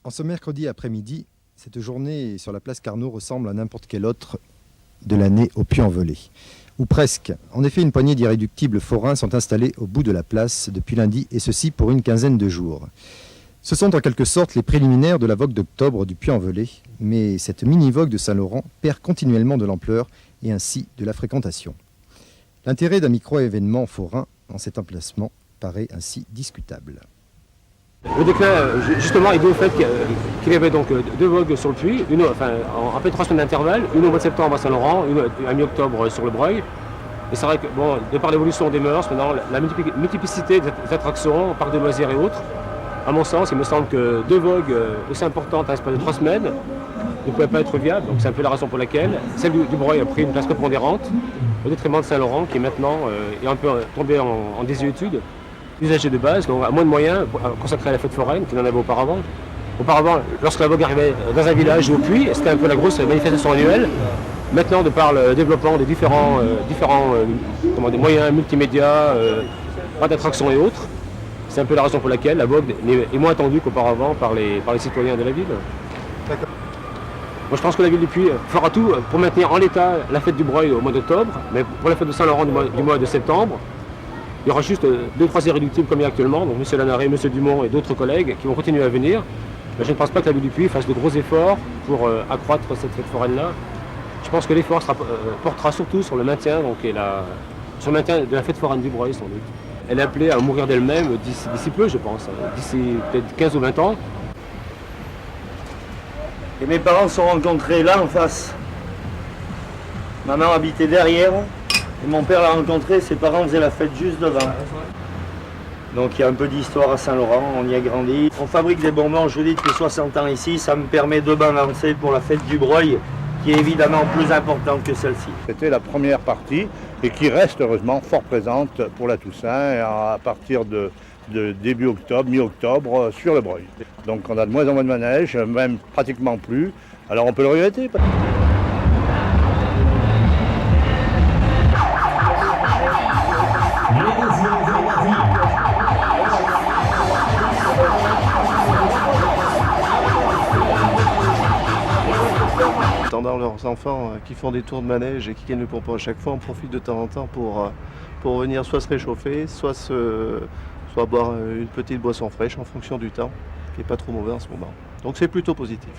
En ce mercredi après-midi, cette journée sur la place Carnot ressemble à n'importe quelle autre de l'année au Puy-en-Velay. Ou presque. En effet, une poignée d'irréductibles forains sont installés au bout de la place depuis lundi, et ceci pour une quinzaine de jours. Ce sont en quelque sorte les préliminaires de la vogue d'octobre du Puy-en-Velay, mais cette mini-vogue de Saint-Laurent perd continuellement de l'ampleur et ainsi de la fréquentation. L'intérêt d'un micro-événement forain en cet emplacement paraît ainsi discutable. Le déclin, justement, est dû au fait qu'il y avait donc deux vogues sur le Puy, en à peu 3 semaines d'intervalle, une au mois de septembre à Saint-Laurent, une à mi-octobre sur le Breuil. Et c'est vrai que, de par l'évolution des mœurs, maintenant, la multiplicité des attractions, parcs de loisirs et autres, à mon sens, il me semble que deux vogues aussi importantes à l'espace de 3 semaines ne pouvaient pas être viables. Donc c'est un peu la raison pour laquelle celle du Breuil a pris une place prépondérante, au détriment de Saint-Laurent, qui maintenant est un peu tombé en désuétude. Usagers de base, donc à moins de moyens consacrés à la fête foraine qu'il n'en avait auparavant. Auparavant, lorsque la vogue arrivait dans un village ou au puits, c'était un peu la grosse manifestation annuelle. Maintenant, de par le développement des différents moyens multimédia, pas d'attractions et autres, c'est un peu la raison pour laquelle la vogue est moins attendue qu'auparavant par les citoyens de la ville. D'accord. Moi, je pense que la ville du Puy fera tout pour maintenir en l'état la fête du Breuil au mois d'octobre, mais pour la fête de Saint-Laurent du mois de septembre, il y aura juste 2-3 irréductibles comme il y a actuellement, donc M. Lanaré, M. Dumont et d'autres collègues qui vont continuer à venir. Mais je ne pense pas que la ville du Puy fasse de gros efforts pour accroître cette fête foraine-là. Je pense que l'effort portera surtout sur le maintien, sur le maintien de la fête foraine du Breuil sans doute. Elle est appelée à mourir d'elle-même d'ici peu, je pense, d'ici peut-être 15 ou 20 ans. Et mes parents se sont rencontrés là en face. Maman habitait derrière. Et mon père l'a rencontré, ses parents faisaient la fête juste devant. Donc il y a un peu d'histoire à Saint-Laurent, on y a grandi. On fabrique des bonbons, je vous dis, depuis 60 ans ici, ça me permet de m'avancer pour la fête du Breuil, qui est évidemment plus importante que celle-ci. C'était la première partie et qui reste heureusement fort présente pour la Toussaint à partir de début octobre, mi-octobre sur le Breuil. Donc on a de moins en moins de manèges, même pratiquement plus. Alors on peut le regretter. Attendant leurs enfants qui font des tours de manège et qui gagnent le pompon à chaque fois, on profite de temps en temps pour venir soit se réchauffer, soit boire une petite boisson fraîche en fonction du temps, qui n'est pas trop mauvais en ce moment. Donc c'est plutôt positif.